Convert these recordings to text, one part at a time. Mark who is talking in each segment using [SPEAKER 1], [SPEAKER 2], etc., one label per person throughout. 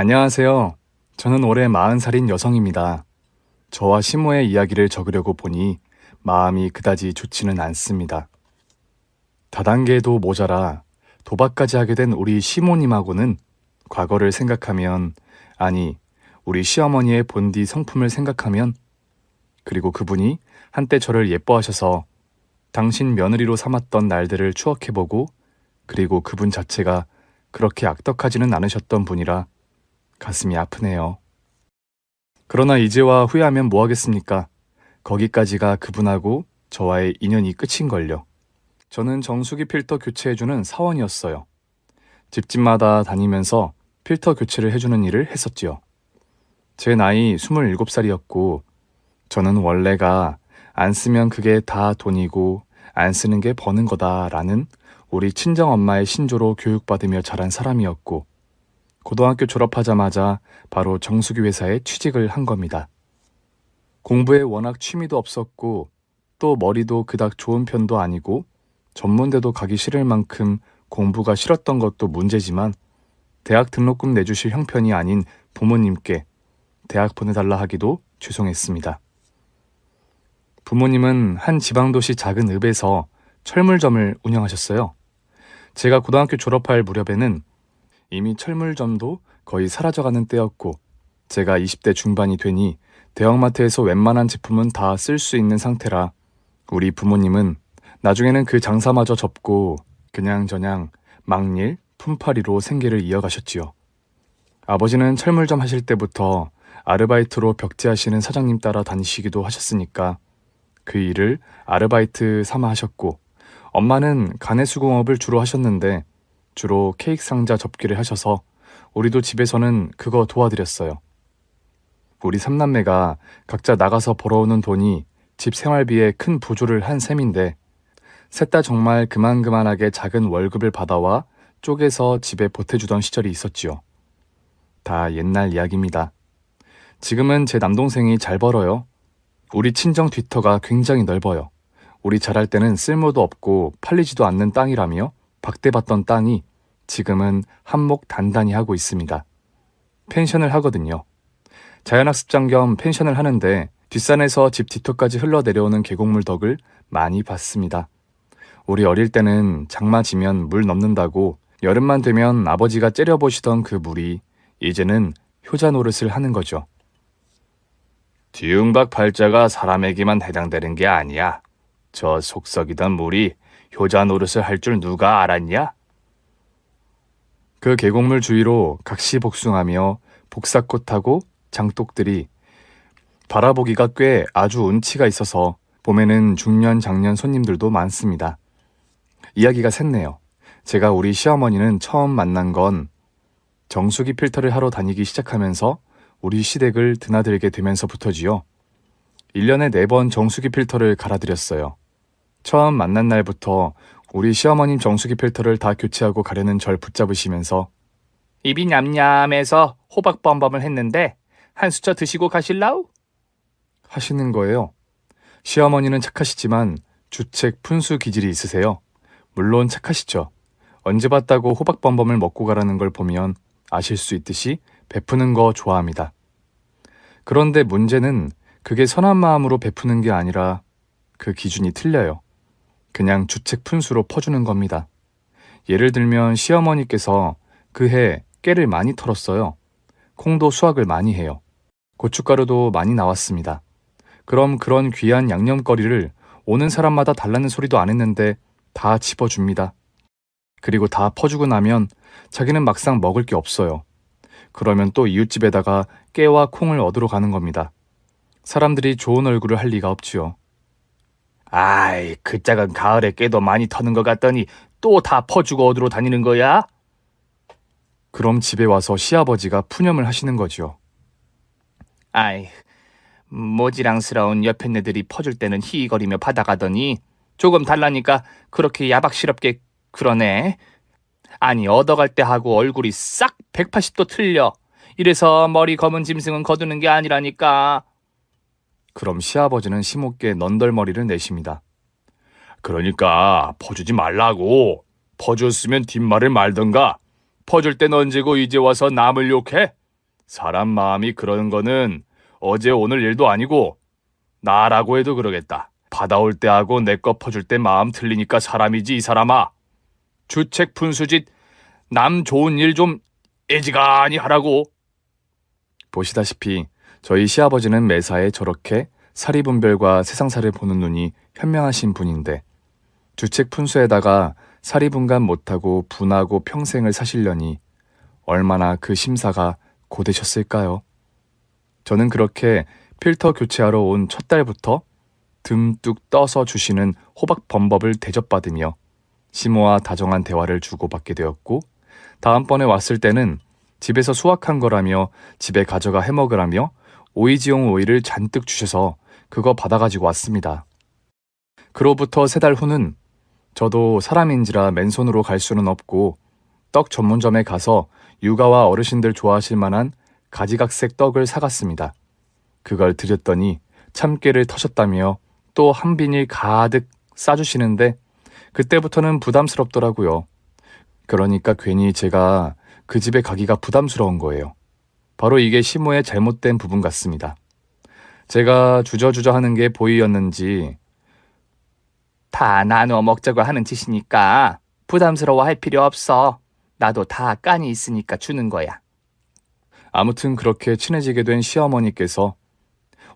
[SPEAKER 1] 안녕하세요. 저는 올해 40살인 여성입니다. 저와 시모의 이야기를 적으려고 보니 마음이 그다지 좋지는 않습니다. 다단계도 모자라 도박까지 하게 된 우리 시모님하고는 과거를 생각하면, 아니, 우리 시어머니의 본디 성품을 생각하면, 그리고 그분이 한때 저를 예뻐하셔서 당신 며느리로 삼았던 날들을 추억해보고, 그리고 그분 자체가 그렇게 악덕하지는 않으셨던 분이라 가슴이 아프네요. 그러나 이제와 후회하면 뭐하겠습니까? 거기까지가 그분하고 저와의 인연이 끝인걸요. 저는 정수기 필터 교체해주는 사원이었어요. 집집마다 다니면서 필터 교체를 해주는 일을 했었지요. 제 나이 27살이었고 저는 원래가 안 쓰면 그게 다 돈이고 안 쓰는 게 버는 거다라는 우리 친정엄마의 신조로 교육받으며 자란 사람이었고, 고등학교 졸업하자마자 바로 정수기 회사에 취직을 한 겁니다. 공부에 워낙 취미도 없었고 또 머리도 그닥 좋은 편도 아니고 전문대도 가기 싫을 만큼 공부가 싫었던 것도 문제지만, 대학 등록금 내주실 형편이 아닌 부모님께 대학 보내달라 하기도 죄송했습니다. 부모님은 한 지방도시 작은 읍에서 철물점을 운영하셨어요. 제가 고등학교 졸업할 무렵에는 이미 철물점도 거의 사라져가는 때였고, 제가 20대 중반이 되니 대형마트에서 웬만한 제품은 다 쓸 수 있는 상태라 우리 부모님은 나중에는 그 장사마저 접고 그냥저냥 막일, 품팔이로 생계를 이어가셨지요. 아버지는 철물점 하실 때부터 아르바이트로 벽지하시는 사장님 따라 다니시기도 하셨으니까 그 일을 아르바이트 삼아 하셨고, 엄마는 가내수공업을 주로 하셨는데 주로 케이크 상자 접기를 하셔서 우리도 집에서는 그거 도와드렸어요. 우리 삼남매가 각자 나가서 벌어오는 돈이 집 생활비에 큰 보조를 한 셈인데, 셋 다 정말 그만하게 작은 월급을 받아와 쪼개서 집에 보태주던 시절이 있었지요. 다 옛날 이야기입니다. 지금은 제 남동생이 잘 벌어요. 우리 친정 뒤터가 굉장히 넓어요. 우리 자랄 때는 쓸모도 없고 팔리지도 않는 땅이라며 박대받던 땅이 지금은 한몫 단단히 하고 있습니다. 펜션을 하거든요. 자연학습장 겸 펜션을 하는데 뒷산에서 집 뒤터까지 흘러내려오는 계곡물 덕을 많이 봤습니다. 우리 어릴 때는 장마 지면 물 넘는다고 여름만 되면 아버지가 째려보시던 그 물이 이제는 효자 노릇을 하는 거죠. 뒤응박 팔자가 사람에게만 해당되는 게 아니야. 저 속썩이던 물이 효자 노릇을 할 줄 누가 알았냐? 그 계곡물 주위로 각시복숭하며 복사꽃하고 장독들이 바라보기가 꽤 아주 운치가 있어서 봄에는 중년 장년 손님들도 많습니다. 이야기가 샜네요. 제가 우리 시어머니는 처음 만난 건 정수기 필터를 하러 다니기 시작하면서 우리 시댁을 드나들게 되면서부터지요. 1년에 4번 정수기 필터를 갈아드렸어요. 처음 만난 날부터 우리 시어머님 정수기 필터를 다 교체하고 가려는 절 붙잡으시면서 입이 냠냠해서 호박범범을 했는데 한 수저 드시고 가실라우? 하시는 거예요. 시어머니는 착하시지만 주책 푼수 기질이 있으세요. 물론 착하시죠. 언제 봤다고 호박범범을 먹고 가라는 걸 보면 아실 수 있듯이 베푸는 거 좋아합니다. 그런데 문제는 그게 선한 마음으로 베푸는 게 아니라 그 기준이 틀려요. 그냥 주책 푼수로 퍼주는 겁니다. 예를 들면 시어머니께서 그해 깨를 많이 털었어요. 콩도 수확을 많이 해요. 고춧가루도 많이 나왔습니다. 그럼 그런 귀한 양념거리를 오는 사람마다 달라는 소리도 안 했는데 다 집어줍니다. 그리고 다 퍼주고 나면 자기는 막상 먹을 게 없어요. 그러면 또 이웃집에다가 깨와 콩을 얻으러 가는 겁니다. 사람들이 좋은 얼굴을 할 리가 없지요. 아이, 그 짝은 가을에 깨도 많이 터는 것 같더니 또 다 퍼주고 어디로 다니는 거야? 그럼 집에 와서 시아버지가 푸념을 하시는 거지요. 아이, 모지랑스러운 옆에네들이 퍼줄 때는 희희거리며 받아가더니 조금 달라니까 그렇게 야박스럽게 그러네. 아니, 얻어갈 때 하고 얼굴이 싹 180도 틀려. 이래서 머리 검은 짐승은 거두는 게 아니라니까. 그럼 시아버지는 시모께 넌덜머리를 내십니다. 그러니까 퍼주지 말라고. 퍼줬으면 뒷말을 말던가. 퍼줄 땐 언제고 이제 와서 남을 욕해? 사람 마음이 그러는 거는 어제 오늘 일도 아니고 나라고 해도 그러겠다. 받아올 때하고 내 거 퍼줄 때 마음 틀리니까 사람이지 이 사람아. 주책 분수짓 남 좋은 일 좀 애지간히 하라고. 보시다시피 저희 시아버지는 매사에 저렇게 사리분별과 세상사를 보는 눈이 현명하신 분인데 주책 분수에다가 사리분간 못하고 분하고 평생을 사시려니 얼마나 그 심사가 고되셨을까요? 저는 그렇게 필터 교체하러 온 첫 달부터 듬뚝 떠서 주시는 호박 범법을 대접받으며 시모와 다정한 대화를 주고받게 되었고 다음번에 왔을 때는 집에서 수확한 거라며 집에 가져가 해먹으라며 오이지용 오이를 잔뜩 주셔서 그거 받아가지고 왔습니다. 그로부터 3달 후는 저도 사람인지라 맨손으로 갈 수는 없고 떡 전문점에 가서 육아와 어르신들 좋아하실 만한 가지각색 떡을 사갔습니다. 그걸 드렸더니 참깨를 터셨다며 또 한 비닐 가득 싸주시는데 그때부터는 부담스럽더라고요. 그러니까 괜히 제가 그 집에 가기가 부담스러운 거예요. 바로 이게 시모의 잘못된 부분 같습니다. 제가 주저주저 하는 게 보이였는지 다 나누어 먹자고 하는 짓이니까 부담스러워할 필요 없어. 나도 다 깐이 있으니까 주는 거야. 아무튼 그렇게 친해지게 된 시어머니께서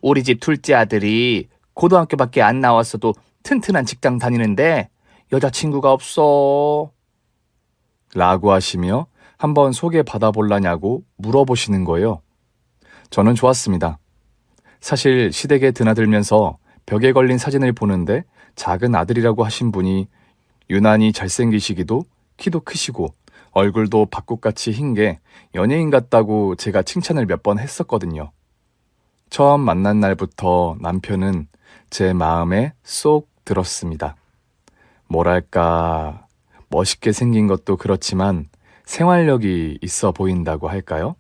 [SPEAKER 1] 우리 집 둘째 아들이 고등학교밖에 안 나왔어도 튼튼한 직장 다니는데 여자친구가 없어 라고 하시며 한번 소개받아볼라냐고 물어보시는 거예요. 저는 좋았습니다. 사실 시댁에 드나들면서 벽에 걸린 사진을 보는데 작은 아들이라고 하신 분이 유난히 잘생기시기도 키도 크시고 얼굴도 밭꽃같이 흰 게 연예인 같다고 제가 칭찬을 몇 번 했었거든요. 처음 만난 날부터 남편은 제 마음에 쏙 들었습니다. 뭐랄까, 멋있게 생긴 것도 그렇지만 생활력이 있어 보인다고 할까요?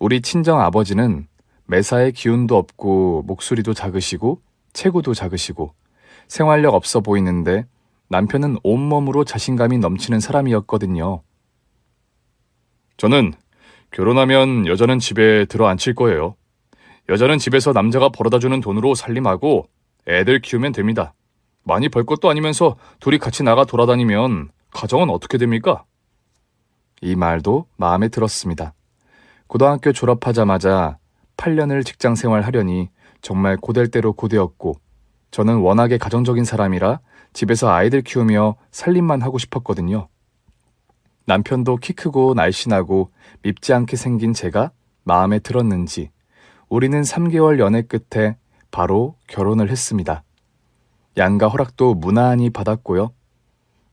[SPEAKER 1] 우리 친정 아버지는 매사에 기운도 없고 목소리도 작으시고 체구도 작으시고 생활력 없어 보이는데 남편은 온몸으로 자신감이 넘치는 사람이었거든요. 저는 결혼하면 여자는 집에 들어앉힐 거예요. 여자는 집에서 남자가 벌어다주는 돈으로 살림하고 애들 키우면 됩니다. 많이 벌 것도 아니면서 둘이 같이 나가 돌아다니면 가정은 어떻게 됩니까? 이 말도 마음에 들었습니다. 고등학교 졸업하자마자 8년을 직장 생활하려니 정말 고될 대로 고되었고 저는 워낙에 가정적인 사람이라 집에서 아이들 키우며 살림만 하고 싶었거든요. 남편도 키 크고 날씬하고 밉지 않게 생긴 제가 마음에 들었는지 우리는 3개월 연애 끝에 바로 결혼을 했습니다. 양가 허락도 무난히 받았고요.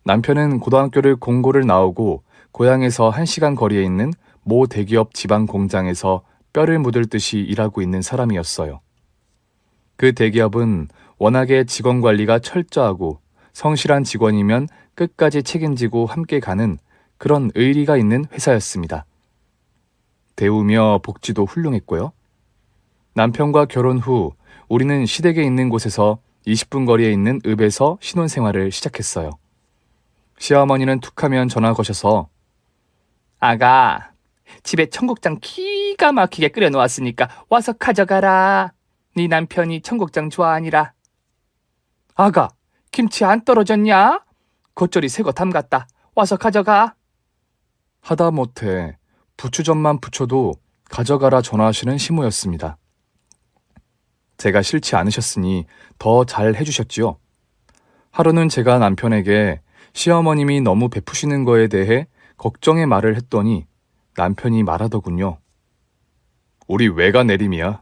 [SPEAKER 1] 남편은 고등학교를 공고를 나오고 고향에서 1시간 거리에 있는 모 대기업 지방 공장에서 뼈를 묻을 듯이 일하고 있는 사람이었어요. 그 대기업은 워낙에 직원 관리가 철저하고 성실한 직원이면 끝까지 책임지고 함께 가는 그런 의리가 있는 회사였습니다. 대우며 복지도 훌륭했고요. 남편과 결혼 후 우리는 시댁에 있는 곳에서 20분 거리에 있는 읍에서 신혼생활을 시작했어요. 시어머니는 툭하면 전화 거셔서 아가, 집에 청국장 기가 막히게 끓여 놓았으니까 와서 가져가라. 네 남편이 청국장 좋아하니라. 아가, 김치 안 떨어졌냐? 겉절이 새거 담갔다. 와서 가져가. 하다못해 부추전만 부쳐도 가져가라 전화하시는 시모였습니다. 제가 싫지 않으셨으니 더 잘 해주셨지요. 하루는 제가 남편에게 시어머님이 너무 베푸시는 거에 대해 걱정의 말을 했더니 남편이 말하더군요. 우리 외가 내림이야.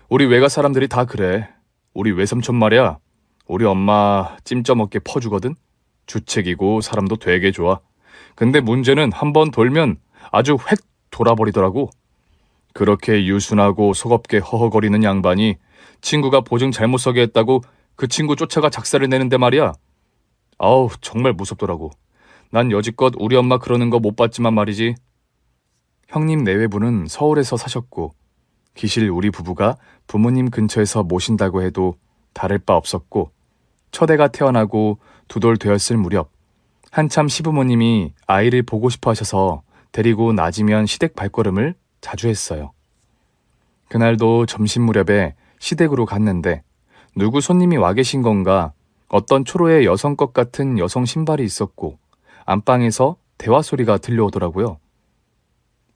[SPEAKER 1] 우리 외가 사람들이 다 그래. 우리 외삼촌 말이야. 우리 엄마 찜쪄먹게 퍼주거든. 주책이고 사람도 되게 좋아. 근데 문제는 한번 돌면 아주 획 돌아버리더라고. 그렇게 유순하고 속없게 허허거리는 양반이 친구가 보증 잘못 서게 했다고 그 친구 쫓아가 작사를 내는데 말이야. 아우, 정말 무섭더라고. 난 여지껏 우리 엄마 그러는 거 못 봤지만 말이지. 형님 내외부는 서울에서 사셨고 기실 우리 부부가 부모님 근처에서 모신다고 해도 다를 바 없었고 첫 애가 태어나고 2돌 되었을 무렵 한참 시부모님이 아이를 보고 싶어 하셔서 데리고 낮이면 시댁 발걸음을 자주 했어요. 그날도 점심 무렵에 시댁으로 갔는데 누구 손님이 와 계신 건가 어떤 초로의 여성 것 같은 여성 신발이 있었고 안방에서 대화 소리가 들려오더라고요.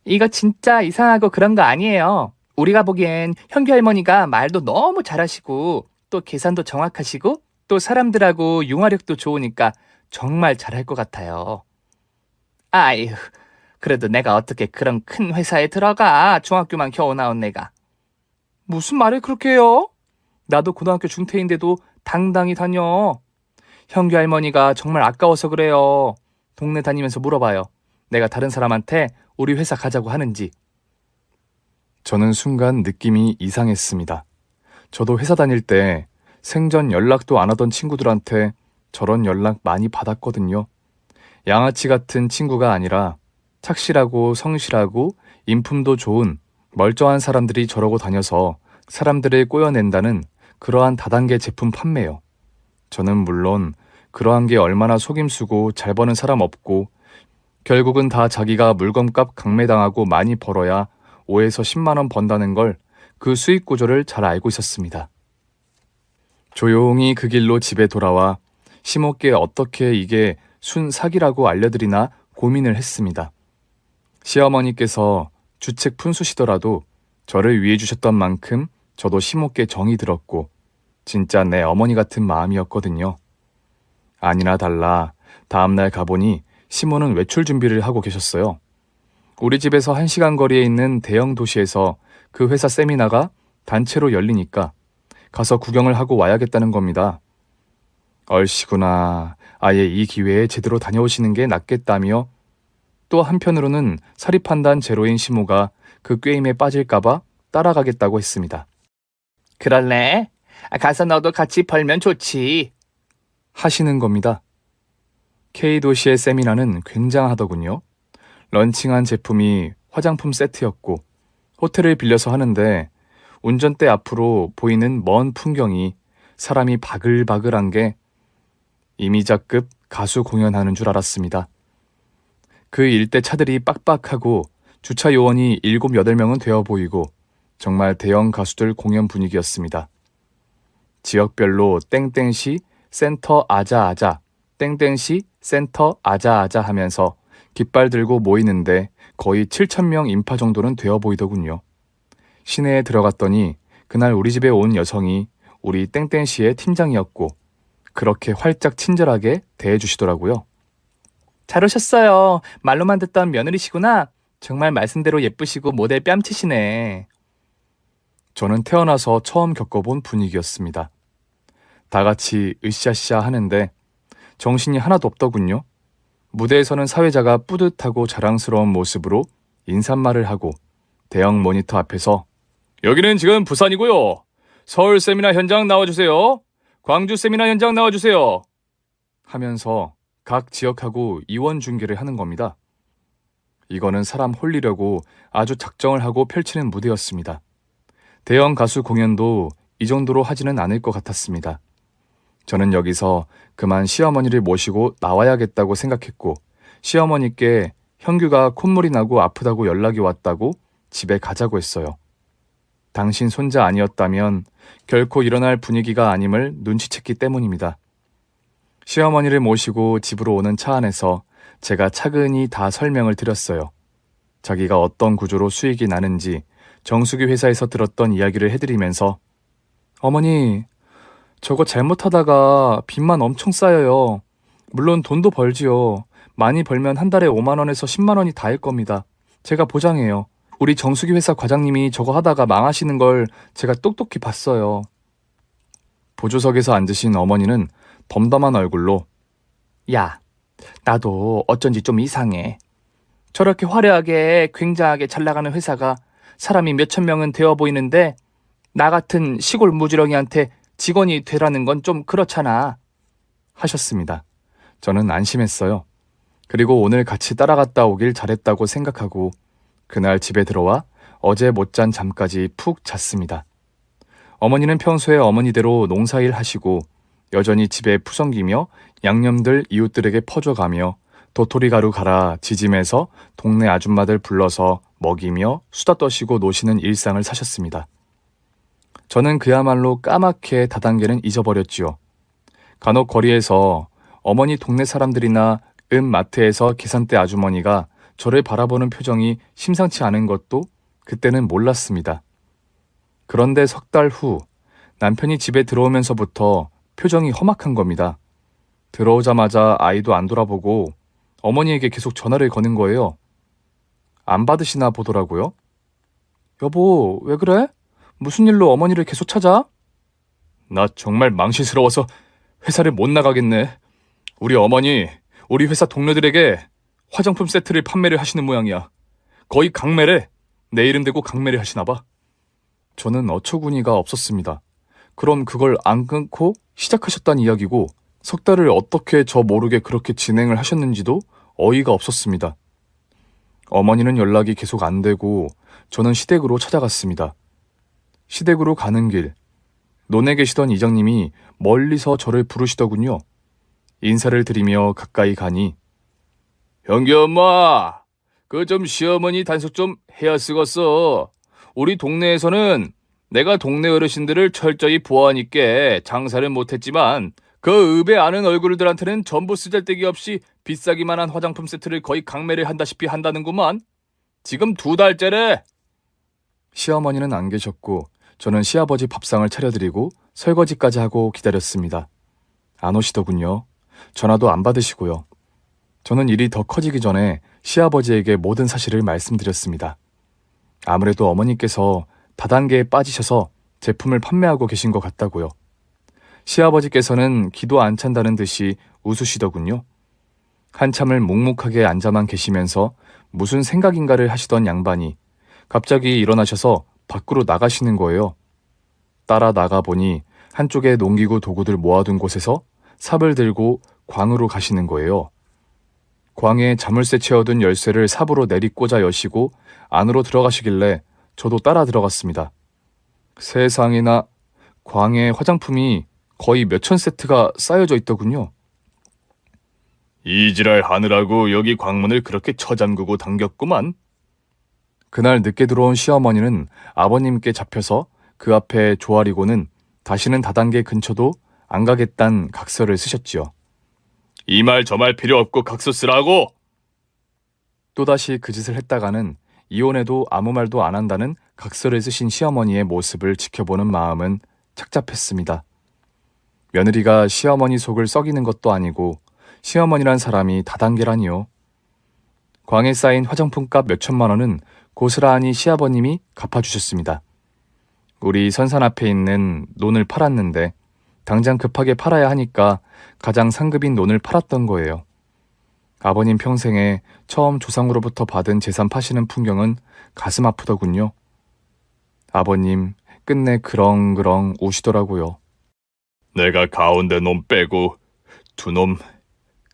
[SPEAKER 1] 이거 진짜 이상하고 그런 거 아니에요. 우리가 보기엔 현규 할머니가 말도 너무 잘하시고 또 계산도 정확하시고 또 사람들하고 융화력도 좋으니까 정말 잘할 것 같아요. 아유, 그래도 내가 어떻게 그런 큰 회사에 들어가. 중학교만 겨우 나온 내가. 무슨 말을 그렇게 해요? 나도 고등학교 중퇴인데도 당당히 다녀. 현규 할머니가 정말 아까워서 그래요. 동네 다니면서 물어봐요. 내가 다른 사람한테 우리 회사 가자고 하는지. 저는 순간 느낌이 이상했습니다. 저도 회사 다닐 때 생전 연락도 안 하던 친구들한테 저런 연락 많이 받았거든요. 양아치 같은 친구가 아니라 착실하고 성실하고 인품도 좋은 멀쩡한 사람들이 저러고 다녀서 사람들을 꼬여낸다는 그러한 다단계 제품 판매요. 저는 물론 그러한 게 얼마나 속임수고 잘 버는 사람 없고 결국은 다 자기가 물건값 강매당하고 많이 벌어야 5에서 10만 원 번다는 걸 그 수익 구조를 잘 알고 있었습니다. 조용히 그 길로 집에 돌아와 시모께 어떻게 이게 순 사기라고 알려드리나 고민을 했습니다. 시어머니께서 주책 푼수시더라도 저를 위해 주셨던 만큼 저도 시모께 정이 들었고 진짜 내 어머니 같은 마음이었거든요. 아니나 달라 다음날 가보니 시모는 외출 준비를 하고 계셨어요. 우리 집에서 1시간 거리에 있는 대형 도시에서 그 회사 세미나가 단체로 열리니까 가서 구경을 하고 와야겠다는 겁니다. 얼씨구나. 아예 이 기회에 제대로 다녀오시는 게 낫겠다며 또 한편으로는 사립판단 제로인 시모가 그 꾀임에 빠질까봐 따라가겠다고 했습니다. 그럴래? 가서 너도 같이 벌면 좋지. 하시는 겁니다. K도시의 세미나는 굉장하더군요. 런칭한 제품이 화장품 세트였고 호텔을 빌려서 하는데 운전대 앞으로 보이는 먼 풍경이 사람이 바글바글한 게 이미자급 가수 공연하는 줄 알았습니다. 그 일대 차들이 빡빡하고 주차 요원이 7, 8명은 되어 보이고 정말 대형 가수들 공연 분위기였습니다. 지역별로 땡땡시 센터 아자아자, 땡땡시 센터 아자아자 하면서 깃발 들고 모이는데 거의 7,000명 인파 정도는 되어 보이더군요. 시내에 들어갔더니 그날 우리 집에 온 여성이 우리 땡땡시의 팀장이었고 그렇게 활짝 친절하게 대해주시더라고요. 잘 오셨어요. 말로만 듣던 며느리시구나. 정말 말씀대로 예쁘시고 모델 뺨치시네. 저는 태어나서 처음 겪어본 분위기였습니다. 다 같이 으쌰으쌰 하는데 정신이 하나도 없더군요. 무대에서는 사회자가 뿌듯하고 자랑스러운 모습으로 인사말을 하고 대형 모니터 앞에서 여기는 지금 부산이고요. 서울 세미나 현장 나와주세요. 광주 세미나 현장 나와주세요. 하면서 각 지역하고 이원 중계를 하는 겁니다. 이거는 사람 홀리려고 아주 작정을 하고 펼치는 무대였습니다. 대형 가수 공연도 이 정도로 하지는 않을 것 같았습니다. 저는 여기서 그만 시어머니를 모시고 나와야겠다고 생각했고 시어머니께 현규가 콧물이 나고 아프다고 연락이 왔다고 집에 가자고 했어요. 당신 손자 아니었다면 결코 일어날 분위기가 아님을 눈치챘기 때문입니다. 시어머니를 모시고 집으로 오는 차 안에서 제가 차근히 다 설명을 드렸어요. 자기가 어떤 구조로 수익이 나는지 정수기 회사에서 들었던 이야기를 해드리면서 어머니, 저거 잘못하다가 빚만 엄청 쌓여요. 물론 돈도 벌지요. 많이 벌면 한 달에 5만 원에서 10만 원이 닿을 겁니다. 제가 보장해요. 우리 정수기 회사 과장님이 저거 하다가 망하시는 걸 제가 똑똑히 봤어요. 보조석에서 앉으신 어머니는 덤덤한 얼굴로 야, 나도 어쩐지 좀 이상해. 저렇게 화려하게 굉장하게 잘 나가는 회사가 사람이 몇천 명은 되어 보이는데 나 같은 시골 무지렁이한테 직원이 되라는 건 좀 그렇잖아. 하셨습니다. 저는 안심했어요. 그리고 오늘 같이 따라갔다 오길 잘했다고 생각하고 그날 집에 들어와 어제 못 잔 잠까지 푹 잤습니다. 어머니는 평소에 어머니대로 농사일 하시고 여전히 집에 푸성기며 양념들 이웃들에게 퍼줘가며 도토리 가루 갈아 지짐해서 동네 아줌마들 불러서 먹이며 수다 떠시고 노시는 일상을 사셨습니다. 저는 그야말로 까맣게 다단계는 잊어버렸지요. 간혹 거리에서 어머니 동네 사람들이나 마트에서 계산대 아주머니가 저를 바라보는 표정이 심상치 않은 것도 그때는 몰랐습니다. 그런데 석 달 후 남편이 집에 들어오면서부터 표정이 험악한 겁니다. 들어오자마자 아이도 안 돌아보고 어머니에게 계속 전화를 거는 거예요. 안 받으시나 보더라고요. 여보, 왜 그래? 무슨 일로 어머니를 계속 찾아? 나 정말 망신스러워서 회사를 못 나가겠네. 우리 어머니, 우리 회사 동료들에게 화장품 세트를 판매를 하시는 모양이야. 거의 강매래. 내 이름 대고 강매를 하시나 봐. 저는 어처구니가 없었습니다. 그럼 그걸 안 끊고 시작하셨다는 이야기고 석 달을 어떻게 저 모르게 그렇게 진행을 하셨는지도 어이가 없었습니다. 어머니는 연락이 계속 안 되고 저는 시댁으로 찾아갔습니다. 시댁으로 가는 길, 논에 계시던 이장님이 멀리서 저를 부르시더군요. 인사를 드리며 가까이 가니 형기 엄마, 그 좀 시어머니 단속 좀 해야 쓰겄어. 우리 동네에서는 내가 동네 어르신들을 철저히 보호하니까 장사를 못했지만 그 읍에 아는 얼굴들한테는 전부 쓰잘데기 없이 비싸기만 한 화장품 세트를 거의 강매를 한다시피 한다는구만. 지금 2달째래. 시어머니는 안 계셨고 저는 시아버지 밥상을 차려드리고 설거지까지 하고 기다렸습니다. 안 오시더군요. 전화도 안 받으시고요. 저는 일이 더 커지기 전에 시아버지에게 모든 사실을 말씀드렸습니다. 아무래도 어머니께서 다단계에 빠지셔서 제품을 판매하고 계신 것 같다고요. 시아버지께서는 기도 안 찬다는 듯이 웃으시더군요. 한참을 묵묵하게 앉아만 계시면서 무슨 생각인가를 하시던 양반이 갑자기 일어나셔서 밖으로 나가시는 거예요. 따라 나가보니 한쪽에 농기구 도구들 모아둔 곳에서 삽을 들고 광으로 가시는 거예요. 광에 자물쇠 채워둔 열쇠를 삽으로 내리꽂아 여시고 안으로 들어가시길래 저도 따라 들어갔습니다. 세상에나 광에 화장품이 거의 몇천 세트가 쌓여져 있더군요. 이지랄 하느라고 여기 광문을 그렇게 쳐잠그고 당겼구만. 그날 늦게 들어온 시어머니는 아버님께 잡혀서 그 앞에 조아리고는 다시는 다단계 근처도 안 가겠단 각서를 쓰셨지요. 이 말 저 말 필요 없고 각서 쓰라고! 또다시 그 짓을 했다가는 이혼해도 아무 말도 안 한다는 각서를 쓰신 시어머니의 모습을 지켜보는 마음은 착잡했습니다. 며느리가 시어머니 속을 썩이는 것도 아니고 시어머니란 사람이 다단계라니요. 광에 쌓인 화장품값 몇천만 원은 고스란히 시아버님이 갚아주셨습니다. 우리 선산 앞에 있는 논을 팔았는데 당장 급하게 팔아야 하니까 가장 상급인 논을 팔았던 거예요. 아버님 평생에 처음 조상으로부터 받은 재산 파시는 풍경은 가슴 아프더군요. 아버님 끝내 그렁그렁 우시더라고요. 내가 가운데 놈 빼고 두 놈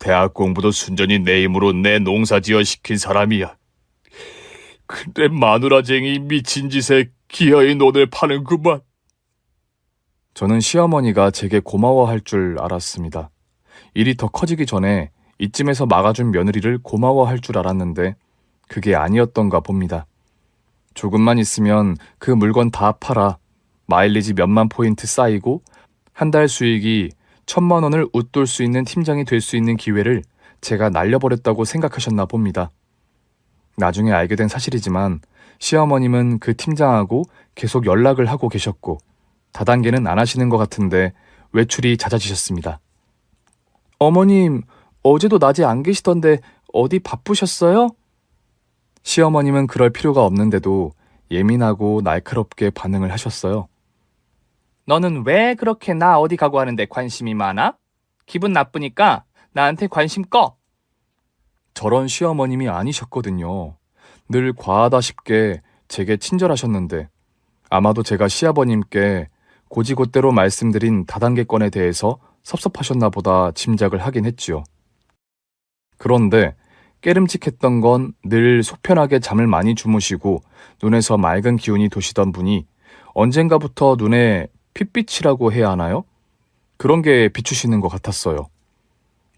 [SPEAKER 1] 대학 공부도 순전히 내 힘으로 내 농사지어 시킨 사람이야. 근데 마누라쟁이 미친 짓에 기어이 논을 파는구만. 저는 시어머니가 제게 고마워할 줄 알았습니다. 일이 더 커지기 전에 이쯤에서 막아준 며느리를 고마워할 줄 알았는데 그게 아니었던가 봅니다. 조금만 있으면 그 물건 다 팔아 마일리지 몇만 포인트 쌓이고 한 달 수익이 1,000만 원을 웃돌 수 있는 팀장이 될 수 있는 기회를 제가 날려버렸다고 생각하셨나 봅니다. 나중에 알게 된 사실이지만 시어머님은 그 팀장하고 계속 연락을 하고 계셨고 다단계는 안 하시는 것 같은데 외출이 잦아지셨습니다. 어머님, 어제도 낮에 안 계시던데 어디 바쁘셨어요? 시어머님은 그럴 필요가 없는데도 예민하고 날카롭게 반응을 하셨어요. 너는 왜 그렇게 나 어디 가고 하는데 관심이 많아? 기분 나쁘니까 나한테 관심 꺼. 저런 시어머님이 아니셨거든요. 늘 과하다 싶게 제게 친절하셨는데 아마도 제가 시아버님께 고지곳대로 말씀드린 다단계권에 대해서 섭섭하셨나 보다 짐작을 하긴 했지요. 그런데 깨름직했던 건 늘 속편하게 잠을 많이 주무시고 눈에서 맑은 기운이 도시던 분이 언젠가부터 눈에 핏빛이라고 해야 하나요? 그런 게 비추시는 것 같았어요.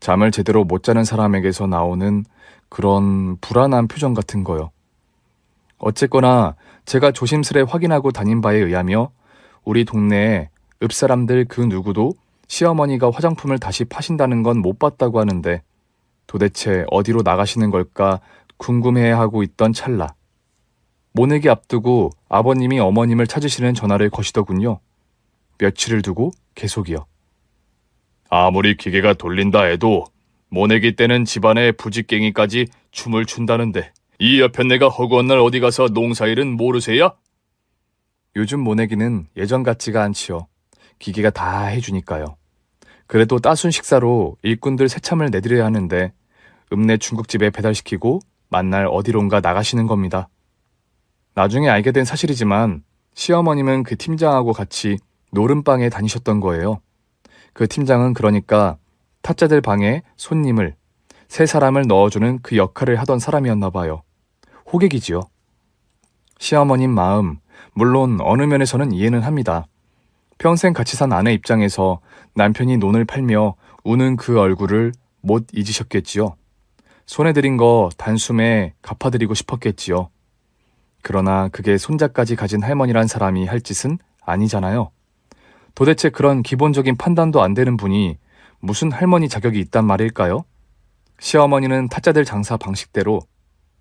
[SPEAKER 1] 잠을 제대로 못 자는 사람에게서 나오는 그런 불안한 표정 같은 거요. 어쨌거나 제가 조심스레 확인하고 다닌 바에 의하며 우리 동네에 읍사람들 그 누구도 시어머니가 화장품을 다시 파신다는 건 못 봤다고 하는데 도대체 어디로 나가시는 걸까 궁금해하고 있던 찰나 모내기 앞두고 아버님이 어머님을 찾으시는 전화를 거시더군요. 며칠을 두고 계속이요. 아무리 기계가 돌린다 해도 모내기 때는 집안의 부직갱이까지 춤을 춘다는데 이 여편네가 허구한 날 어디 가서 농사일은 모르세요? 요즘 모내기는 예전 같지가 않지요. 기계가 다 해주니까요. 그래도 따순 식사로 일꾼들 새참을 내드려야 하는데 읍내 중국집에 배달시키고 만날 어디론가 나가시는 겁니다. 나중에 알게 된 사실이지만 시어머님은 그 팀장하고 같이 노름방에 다니셨던 거예요. 그 팀장은 그러니까 타짜들 방에 손님을, 세 사람을 넣어주는 그 역할을 하던 사람이었나 봐요. 호객이지요. 시어머님 마음, 물론 어느 면에서는 이해는 합니다. 평생 같이 산 아내 입장에서 남편이 논을 팔며 우는 그 얼굴을 못 잊으셨겠지요. 손에 들인 거 단숨에 갚아드리고 싶었겠지요. 그러나 그게 손자까지 가진 할머니란 사람이 할 짓은 아니잖아요. 도대체 그런 기본적인 판단도 안 되는 분이 무슨 할머니 자격이 있단 말일까요? 시어머니는 타짜들 장사 방식대로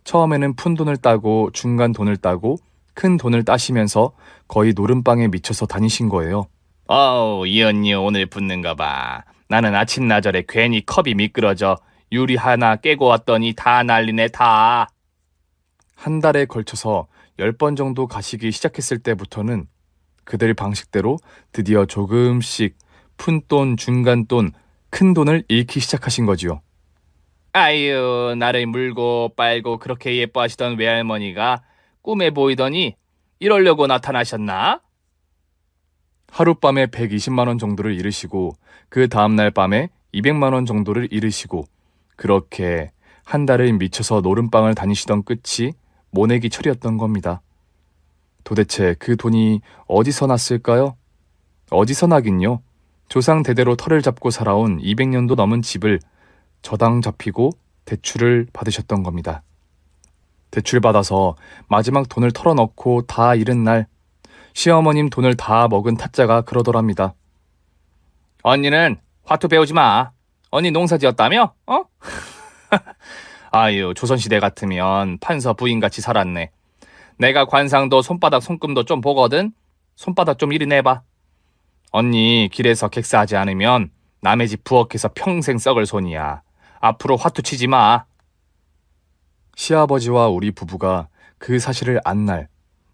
[SPEAKER 1] 처음에는 푼 돈을 따고 중간 돈을 따고 큰 돈을 따시면서 거의 노름방에 미쳐서 다니신 거예요.
[SPEAKER 2] 어우, 이 언니 오늘 붙는가 봐. 나는 아침나절에 괜히 컵이 미끄러져 유리 하나 깨고 왔더니 다 난리네 다.
[SPEAKER 1] 한 달에 걸쳐서 10번 정도 가시기 시작했을 때부터는 그들 방식대로 드디어 조금씩 푼돈, 중간돈, 큰 돈을 잃기 시작하신 거지요.
[SPEAKER 2] 아유, 나를 물고 빨고 그렇게 예뻐하시던 외할머니가 꿈에 보이더니 이러려고 나타나셨나?
[SPEAKER 1] 하룻밤에 120만 원 정도를 잃으시고 그 다음날 밤에 200만 원 정도를 잃으시고 그렇게 한 달을 미쳐서 노름방을 다니시던 끝이 모내기 철이었던 겁니다. 도대체 그 돈이 어디서 났을까요? 어디서 나긴요. 조상 대대로 터를 잡고 살아온 200년도 넘은 집을 저당 잡히고 대출을 받으셨던 겁니다. 대출 받아서 마지막 돈을 털어넣고 다 잃은 날 시어머님 돈을 다 먹은 타짜가 그러더랍니다.
[SPEAKER 2] 언니는 화투 배우지 마. 언니 농사 지었다며? 어? 아유, 조선시대 같으면 판서 부인같이 살았네. 내가 관상도 손바닥 손금도 좀 보거든. 손바닥 좀 이리 내봐. 언니 길에서 객사하지 않으면 남의 집 부엌에서 평생 썩을 손이야. 앞으로 화투 치지 마.
[SPEAKER 1] 시아버지와 우리 부부가 그 사실을 안 날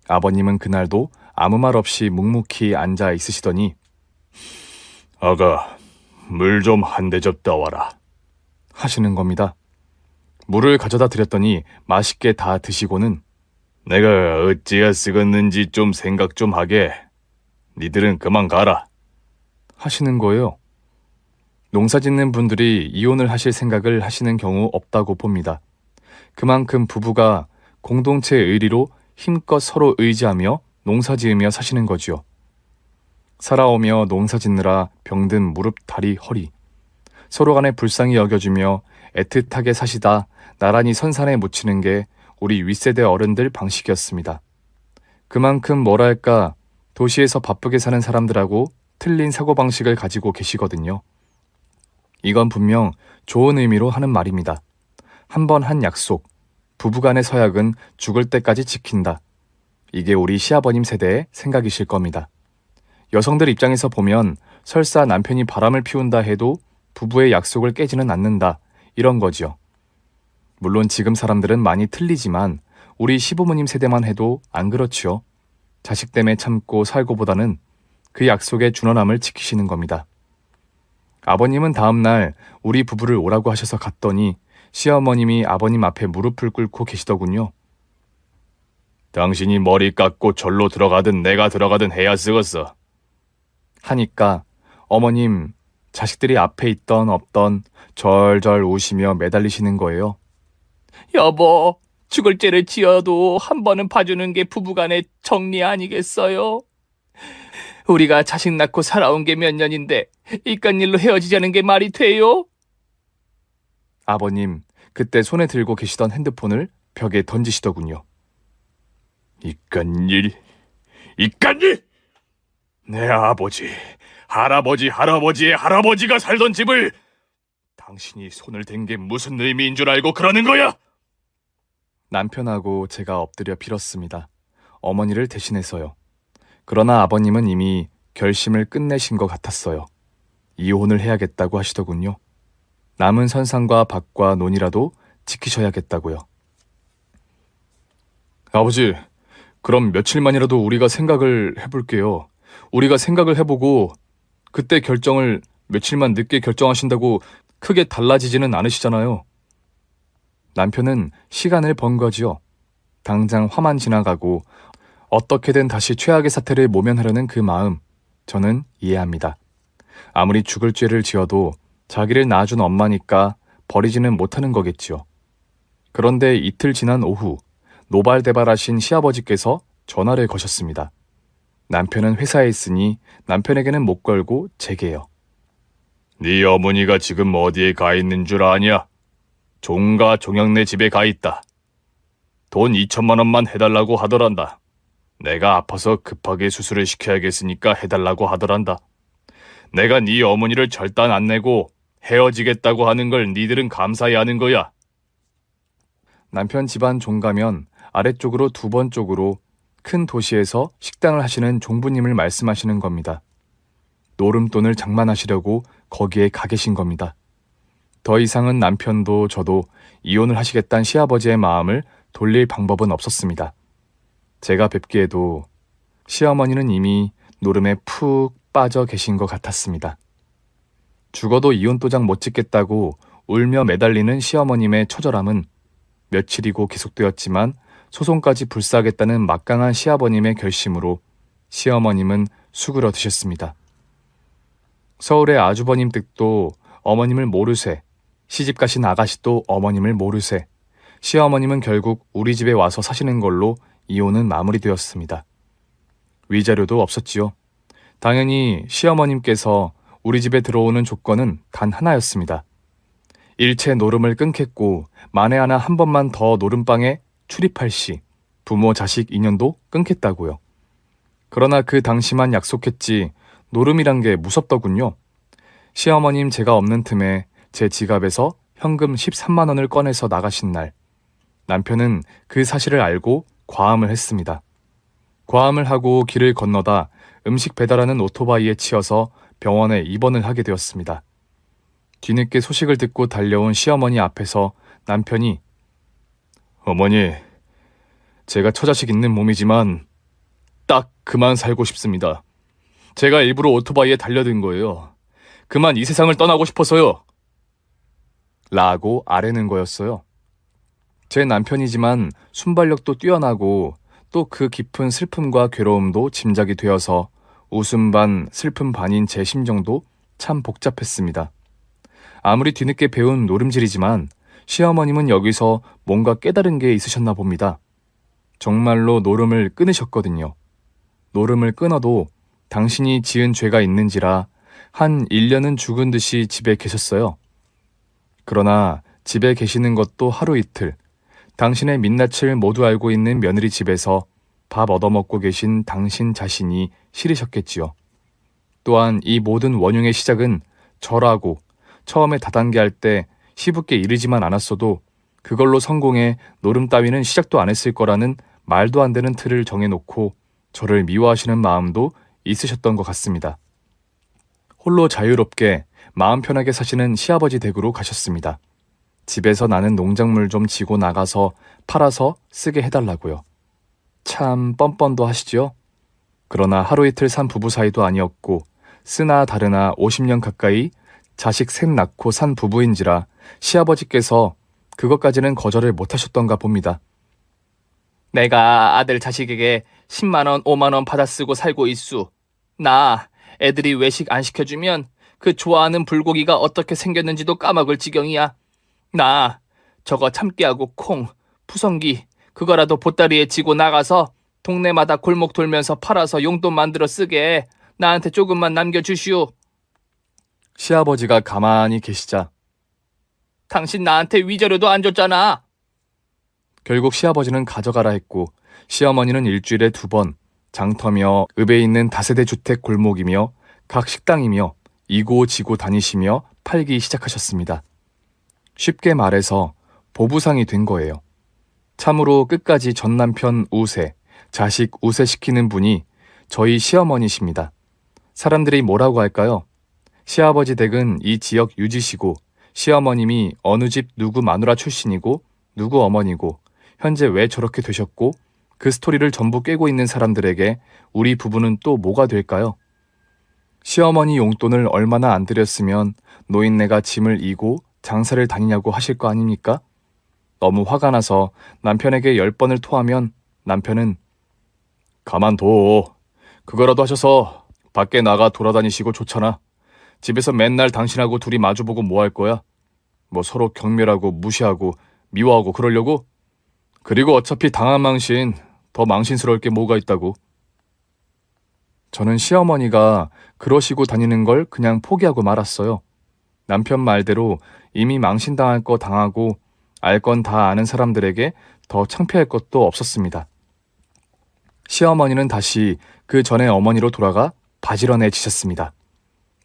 [SPEAKER 1] 아버님은 그날도 아무 말 없이 묵묵히 앉아 있으시더니
[SPEAKER 3] 아가, 물 좀 한 대접 따와라.
[SPEAKER 1] 하시는 겁니다. 물을 가져다 드렸더니 맛있게 다 드시고는
[SPEAKER 3] 내가 어찌가 쓰겄는지 좀 생각 좀 하게. 니들은 그만 가라.
[SPEAKER 1] 하시는 거예요. 농사 짓는 분들이 이혼을 하실 생각을 하시는 경우 없다고 봅니다. 그만큼 부부가 공동체 의리로 힘껏 서로 의지하며 농사 지으며 사시는 거지요. 살아오며 농사 짓느라 병든 무릎, 다리, 허리. 서로 간에 불쌍히 여겨주며 애틋하게 사시다 나란히 선산에 묻히는 게 우리 윗세대 어른들 방식이었습니다. 그만큼 뭐랄까 도시에서 바쁘게 사는 사람들하고 틀린 사고방식을 가지고 계시거든요. 이건 분명 좋은 의미로 하는 말입니다. 한 번 한 약속, 부부간의 서약은 죽을 때까지 지킨다. 이게 우리 시아버님 세대의 생각이실 겁니다. 여성들 입장에서 보면 설사 남편이 바람을 피운다 해도 부부의 약속을 깨지는 않는다. 이런 거지요. 물론 지금 사람들은 많이 틀리지만 우리 시부모님 세대만 해도 안 그렇지요. 자식 때문에 참고 살고보다는 그 약속의 준원함을 지키시는 겁니다. 아버님은 다음날 우리 부부를 오라고 하셔서 갔더니 시어머님이 아버님 앞에 무릎을 꿇고 계시더군요.
[SPEAKER 3] 당신이 머리 깎고 절로 들어가든 내가 들어가든 해야 쓰겄어.
[SPEAKER 1] 하니까 어머님, 자식들이 앞에 있던 없던 절절 우시며 매달리시는 거예요.
[SPEAKER 2] 여보, 죽을 죄를 지어도 한 번은 봐주는 게 부부간의 정리 아니겠어요? 우리가 자식 낳고 살아온 게 몇 년인데 이깟 일로 헤어지자는 게 말이 돼요?
[SPEAKER 1] 아버님, 그때 손에 들고 계시던 핸드폰을 벽에 던지시더군요.
[SPEAKER 3] 이깟 일! 내 아버지, 할아버지의 할아버지가 살던 집을 당신이 손을 댄 게 무슨 의미인 줄 알고 그러는 거야?
[SPEAKER 1] 남편하고 제가 엎드려 빌었습니다. 어머니를 대신해서요. 그러나 아버님은 이미 결심을 끝내신 것 같았어요. 이혼을 해야겠다고 하시더군요. 남은 선상과 밭과 논이라도 지키셔야겠다고요. 아버지, 그럼 며칠만이라도 우리가 생각을 해볼게요. 우리가 생각을 해보고 그때 결정을 며칠만 늦게 결정하신다고 크게 달라지지는 않으시잖아요. 남편은 시간을 번 거지요. 당장 화만 지나가고 어떻게든 다시 최악의 사태를 모면하려는 그 마음, 저는 이해합니다. 아무리 죽을 죄를 지어도 자기를 낳아준 엄마니까 버리지는 못하는 거겠지요. 그런데 이틀 지난 오후, 노발대발하신 시아버지께서 전화를 거셨습니다. 남편은 회사에 있으니 남편에게는 못 걸고 제게요.
[SPEAKER 3] 네 어머니가 지금 어디에 가 있는 줄 아냐? 종가 종영네 집에 가 있다. 돈 2천만 원만 해달라고 하더란다. 내가 아파서 급하게 수술을 시켜야겠으니까 해달라고 하더란다. 내가 네 어머니를 절단 안 내고 헤어지겠다고 하는 걸 니들은 감사히 하는 거야.
[SPEAKER 1] 남편 집안 종가면 아래쪽으로 두 번 쪽으로 큰 도시에서 식당을 하시는 종부님을 말씀하시는 겁니다. 노름돈을 장만하시려고 거기에 가 계신 겁니다. 더 이상은 남편도 저도 이혼을 하시겠다는 시아버지의 마음을 돌릴 방법은 없었습니다. 제가 뵙기에도 시어머니는 이미 노름에 푹 빠져 계신 것 같았습니다. 죽어도 이혼 도장 못 찍겠다고 울며 매달리는 시어머님의 처절함은 며칠이고 계속되었지만 소송까지 불사하겠다는 막강한 시아버님의 결심으로 시어머님은 수그러드셨습니다. 서울의 아주버님 댁도 어머님을 모르쇠, 시집가신 아가씨도 어머님을 모르쇠, 시어머님은 결국 우리 집에 와서 사시는 걸로 이혼은 마무리되었습니다. 위자료도 없었지요. 당연히 시어머님께서 우리 집에 들어오는 조건은 단 하나였습니다. 일체 노름을 끊겠고 만에 하나 한 번만 더 노름방에 출입할 시 부모 자식 인연도 끊겠다고요. 그러나 그 당시만 약속했지 노름이란 게 무섭더군요. 시어머님 제가 없는 틈에 제 지갑에서 현금 13만 원을 꺼내서 나가신 날, 남편은 그 사실을 알고 과음을 했습니다. 과음을 하고 길을 건너다 음식 배달하는 오토바이에 치여서 병원에 입원을 하게 되었습니다. 뒤늦게 소식을 듣고 달려온 시어머니 앞에서 남편이 어머니, 제가 처자식 있는 몸이지만 딱 그만 살고 싶습니다. 제가 일부러 오토바이에 달려든 거예요. 그만 이 세상을 떠나고 싶어서요. 라고 아뢰는 거였어요. 제 남편이지만 순발력도 뛰어나고 또 그 깊은 슬픔과 괴로움도 짐작이 되어서 웃음 반 슬픔 반인 제 심정도 참 복잡했습니다. 아무리 뒤늦게 배운 노름질이지만 시어머님은 여기서 뭔가 깨달은 게 있으셨나 봅니다. 정말로 노름을 끊으셨거든요. 노름을 끊어도 당신이 지은 죄가 있는지라 한 1년은 죽은 듯이 집에 계셨어요. 그러나 집에 계시는 것도 하루 이틀, 당신의 민낯을 모두 알고 있는 며느리 집에서 밥 얻어먹고 계신 당신 자신이 싫으셨겠지요. 또한 이 모든 원흉의 시작은 저라고 처음에 다단계 할 때 시붓게 이르지만 않았어도 그걸로 성공해 노름 따위는 시작도 안 했을 거라는 말도 안 되는 틀을 정해놓고 저를 미워하시는 마음도 있으셨던 것 같습니다. 홀로 자유롭게 마음 편하게 사시는 시아버지 댁으로 가셨습니다. 집에서 나는 농작물 좀 지고 나가서 팔아서 쓰게 해달라고요. 참 뻔뻔도 하시죠? 그러나 하루 이틀 산 부부 사이도 아니었고 쓰나 다르나 50년 가까이 자식 셋 낳고 산 부부인지라 시아버지께서 그것까지는 거절을 못하셨던가 봅니다.
[SPEAKER 2] 내가 아들 자식에게 10만 원, 5만 원 받아 쓰고 살고 있수. 나 애들이 외식 안 시켜주면 그 좋아하는 불고기가 어떻게 생겼는지도 까먹을 지경이야. 나 저거 참깨하고 콩, 푸성기 그거라도 보따리에 지고 나가서 동네마다 골목 돌면서 팔아서 용돈 만들어 쓰게 나한테 조금만 남겨주시오.
[SPEAKER 1] 시아버지가 가만히 계시자
[SPEAKER 2] 당신 나한테 위자료도 안 줬잖아.
[SPEAKER 1] 결국 시아버지는 가져가라 했고 시어머니는 일주일에 2번 장터며 읍에 있는 다세대 주택 골목이며 각 식당이며 이고지고 다니시며 팔기 시작하셨습니다. 쉽게 말해서 보부상이 된 거예요. 참으로 끝까지 전 남편 우세, 자식 우세시키는 분이 저희 시어머니십니다. 사람들이 뭐라고 할까요? 시아버지 댁은 이 지역 유지시고 시어머님이 어느 집 누구 마누라 출신이고 누구 어머니고 현재 왜 저렇게 되셨고 그 스토리를 전부 꿰고 있는 사람들에게 우리 부부는 또 뭐가 될까요? 시어머니 용돈을 얼마나 안 드렸으면 노인네가 짐을 이고 장사를 다니냐고 하실 거 아닙니까? 너무 화가 나서 남편에게 10번을 토하면 남편은
[SPEAKER 3] 가만둬. 그거라도 하셔서 밖에 나가 돌아다니시고 좋잖아. 집에서 맨날 당신하고 둘이 마주보고 뭐 할 거야? 뭐 서로 경멸하고 무시하고 미워하고 그러려고? 그리고 어차피 당한 망신 더 망신스러울 게 뭐가 있다고.
[SPEAKER 1] 저는 시어머니가 그러시고 다니는 걸 그냥 포기하고 말았어요. 남편 말대로 이미 망신당할 거 당하고 알 건 다 아는 사람들에게 더 창피할 것도 없었습니다. 시어머니는 다시 그 전에 어머니로 돌아가 바지런해지셨습니다.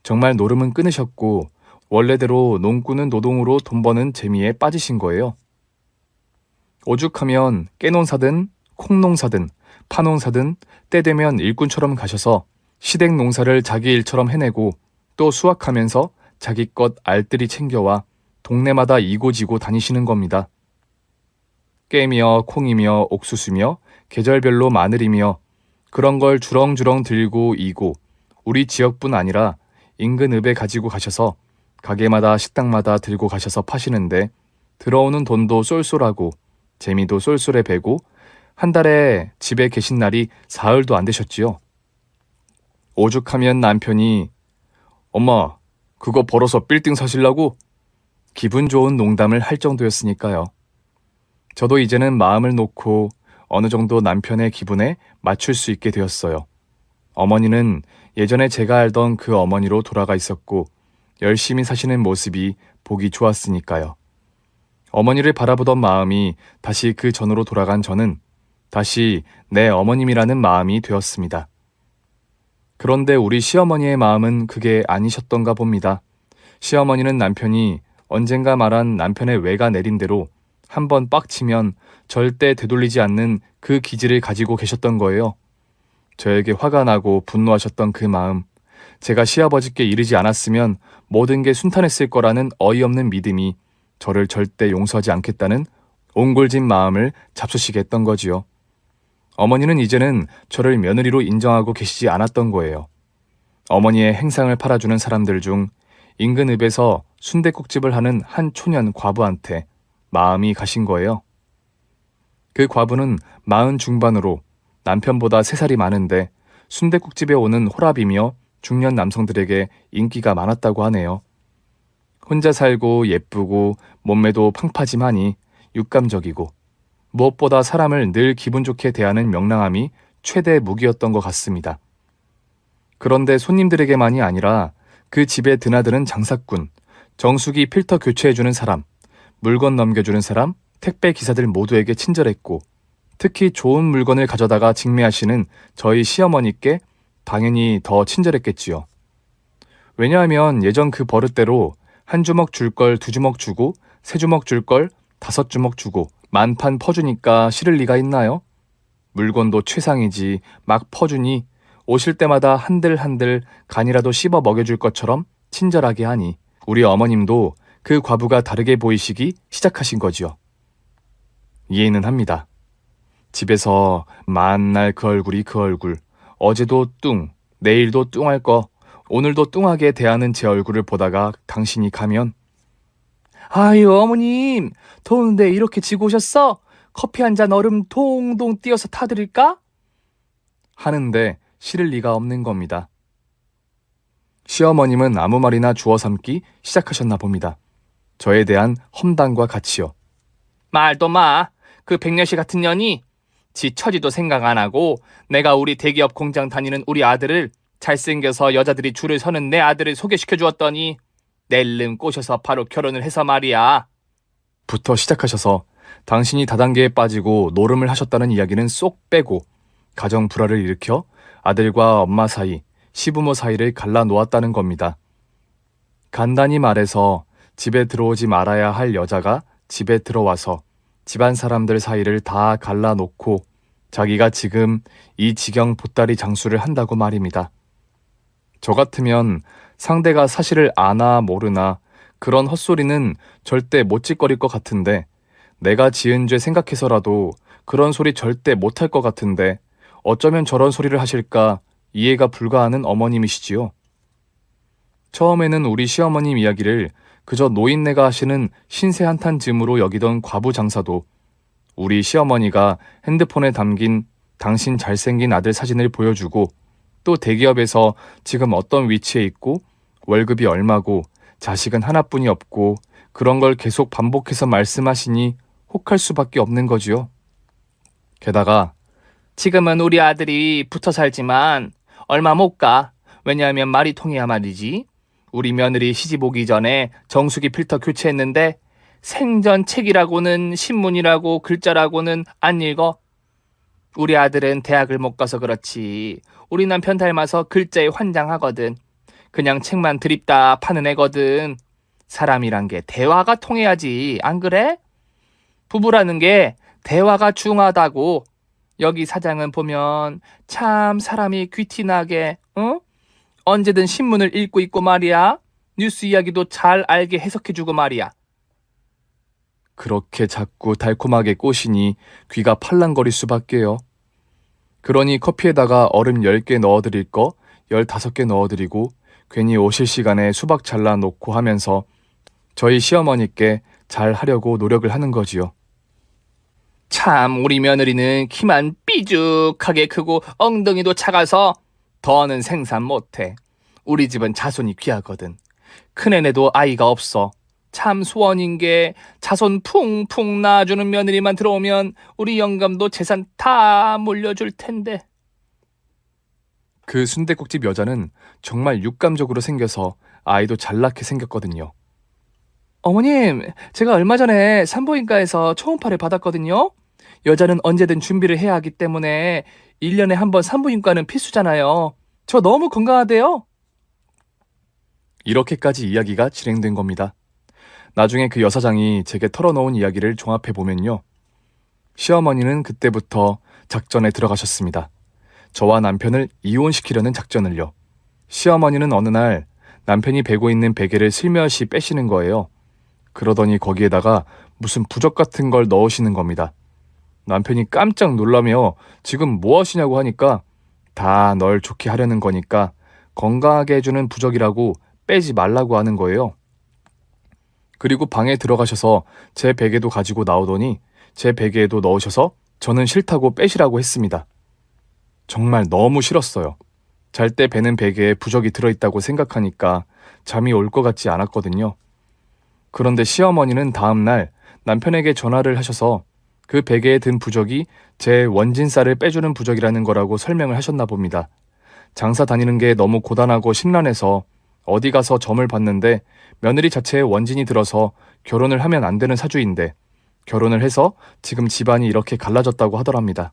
[SPEAKER 1] 정말 노름은 끊으셨고 원래대로 농꾼은 노동으로 돈 버는 재미에 빠지신 거예요. 오죽하면 깨농사든 콩농사든 파농사든 때 되면 일꾼처럼 가셔서 시댁 농사를 자기 일처럼 해내고 또 수확하면서 자기 것 알뜰히 챙겨와 동네마다 이고지고 다니시는 겁니다. 깨며 콩이며 옥수수며 계절별로 마늘이며 그런 걸 주렁주렁 들고 이고 우리 지역뿐 아니라 인근 읍에 가지고 가셔서 가게마다 식당마다 들고 가셔서 파시는데 들어오는 돈도 쏠쏠하고 재미도 쏠쏠해 배고 한 달에 집에 계신 날이 사흘도 안 되셨지요. 오죽하면 남편이
[SPEAKER 3] 엄마, 그거 벌어서 빌딩 사실라고?
[SPEAKER 1] 기분 좋은 농담을 할 정도였으니까요. 저도 이제는 마음을 놓고 어느 정도 남편의 기분에 맞출 수 있게 되었어요. 어머니는 예전에 제가 알던 그 어머니로 돌아가 있었고 열심히 사시는 모습이 보기 좋았으니까요. 어머니를 바라보던 마음이 다시 그 전으로 돌아간 저는 다시 내 어머님이라는 마음이 되었습니다. 그런데 우리 시어머니의 마음은 그게 아니셨던가 봅니다. 시어머니는 남편이 언젠가 말한 남편의 외가 내린 대로 한번 빡치면 절대 되돌리지 않는 그 기질을 가지고 계셨던 거예요. 저에게 화가 나고 분노하셨던 그 마음, 제가 시아버지께 이르지 않았으면 모든 게 순탄했을 거라는 어이없는 믿음이 저를 절대 용서하지 않겠다는 옹골진 마음을 잡수시게 했던 거지요. 어머니는 이제는 저를 며느리로 인정하고 계시지 않았던 거예요. 어머니의 행상을 팔아주는 사람들 중 인근 읍에서 순댓국집을 하는 한 초년 과부한테 마음이 가신 거예요. 그 과부는 40 중반으로 남편보다 3살이 많은데 순댓국집에 오는 호랍이며 중년 남성들에게 인기가 많았다고 하네요. 혼자 살고 예쁘고 몸매도 팡파짐하니 육감적이고 무엇보다 사람을 늘 기분 좋게 대하는 명랑함이 최대 무기였던 것 같습니다. 그런데 손님들에게만이 아니라 그 집에 드나드는 장사꾼, 정수기 필터 교체해주는 사람, 물건 넘겨주는 사람, 택배 기사들 모두에게 친절했고 특히 좋은 물건을 가져다가 직매하시는 저희 시어머니께 당연히 더 친절했겠지요. 왜냐하면 예전 그 버릇대로 한 주먹 줄 걸 2주먹 주고 3주먹 줄 걸 5주먹 주고 만판 퍼주니까 싫을 리가 있나요? 물건도 최상이지 막 퍼주니 오실 때마다 한들한들 간이라도 씹어 먹여줄 것처럼 친절하게 하니 우리 어머님도 그 과부가 다르게 보이시기 시작하신 거지요. 이해는 합니다. 집에서 만날 그 얼굴이 그 얼굴, 어제도 뚱, 내일도 뚱할 거, 오늘도 뚱하게 대하는 제 얼굴을 보다가 당신이 가면 아유 어머님, 더운데 이렇게 지고 오셨어? 커피 한 잔 얼음 동동 띄어서 타드릴까? 하는데 싫을 리가 없는 겁니다. 시어머님은 아무 말이나 주워 삼기 시작하셨나 봅니다. 저에 대한 험담과 같이요.
[SPEAKER 2] 말도 마. 그 백녀시 같은 년이 지 처지도 생각 안 하고 내가 우리 대기업 공장 다니는 우리 아들을 잘생겨서 여자들이 줄을 서는 내 아들을 소개시켜 주었더니 낼름 꼬셔서 바로 결혼을 해서 말이야.
[SPEAKER 1] 부터 시작하셔서 당신이 다단계에 빠지고 노름을 하셨다는 이야기는 쏙 빼고 가정 불화를 일으켜 아들과 엄마 사이, 시부모 사이를 갈라놓았다는 겁니다. 간단히 말해서 집에 들어오지 말아야 할 여자가 집에 들어와서 집안 사람들 사이를 다 갈라놓고 자기가 지금 이 지경 보따리 장수를 한다고 말입니다. 저 같으면 상대가 사실을 아나 모르나 그런 헛소리는 절대 못 짓거릴 것 같은데 내가 지은 죄 생각해서라도 그런 소리 절대 못할 것 같은데 어쩌면 저런 소리를 하실까 이해가 불가하는 어머님이시지요. 처음에는 우리 시어머님 이야기를 그저 노인네가 하시는 신세 한탄 즈음으로 여기던 과부 장사도 우리 시어머니가 핸드폰에 담긴 당신 잘생긴 아들 사진을 보여주고 또 대기업에서 지금 어떤 위치에 있고 월급이 얼마고 자식은 하나뿐이 없고 그런 걸 계속 반복해서 말씀하시니 혹할 수밖에 없는 거지요. 게다가
[SPEAKER 2] 지금은 우리 아들이 붙어 살지만 얼마 못 가. 왜냐하면 말이 통해야 말이지. 우리 며느리 시집 오기 전에 정수기 필터 교체했는데 생전책이라고는 신문이라고 글자라고는 안 읽어. 우리 아들은 대학을 못 가서 그렇지. 우리 남편 닮아서 글자에 환장하거든. 그냥 책만 드립다 파는 애거든. 사람이란 게 대화가 통해야지. 안 그래? 부부라는 게 대화가 중하다고. 여기 사장은 보면 참 사람이 귀티나게 언제든 신문을 읽고 있고 말이야. 뉴스 이야기도 잘 알게 해석해주고 말이야.
[SPEAKER 1] 그렇게 자꾸 달콤하게 꼬시니 귀가 팔랑거릴 수밖에요. 그러니 커피에다가 얼음 10개 넣어드릴 거 15개 넣어드리고 괜히 오실 시간에 수박 잘라놓고 하면서 저희 시어머니께 잘 하려고 노력을 하는 거지요.
[SPEAKER 2] 참 우리 며느리는 키만 삐죽하게 크고 엉덩이도 작아서 더는 생산 못해. 우리 집은 자손이 귀하거든. 큰애네도 아이가 없어. 참 소원인 게 자손 풍풍 낳아주는 며느리만 들어오면 우리 영감도 재산 다 물려줄 텐데.
[SPEAKER 1] 그 순댓국집 여자는 정말 육감적으로 생겨서 아이도 잘 낳게 생겼거든요.
[SPEAKER 2] 어머님, 제가 얼마 전에 산부인과에서 초음파를 받았거든요. 여자는 언제든 준비를 해야 하기 때문에 1년에 한 번 산부인과는 필수잖아요. 저 너무 건강하대요.
[SPEAKER 1] 이렇게까지 이야기가 진행된 겁니다. 나중에 그 여사장이 제게 털어놓은 이야기를 종합해보면요. 시어머니는 그때부터 작전에 들어가셨습니다. 저와 남편을 이혼시키려는 작전을요. 시어머니는 어느 날 남편이 베고 있는 베개를 슬며시 빼시는 거예요. 그러더니 거기에다가 무슨 부적 같은 걸 넣으시는 겁니다. 남편이 깜짝 놀라며 지금 뭐 하시냐고 하니까 다 널 좋게 하려는 거니까 건강하게 해주는 부적이라고 빼지 말라고 하는 거예요. 그리고 방에 들어가셔서 제 베개도 가지고 나오더니 제 베개에도 넣으셔서 저는 싫다고 빼시라고 했습니다. 정말 너무 싫었어요. 잘 때 베는 베개에 부적이 들어있다고 생각하니까 잠이 올 것 같지 않았거든요. 그런데 시어머니는 다음날 남편에게 전화를 하셔서 그 베개에 든 부적이 제 원진살을 빼주는 부적이라는 거라고 설명을 하셨나 봅니다. 장사 다니는 게 너무 고단하고 심란해서 어디 가서 점을 봤는데 며느리 자체에 원진이 들어서 결혼을 하면 안 되는 사주인데 결혼을 해서 지금 집안이 이렇게 갈라졌다고 하더랍니다.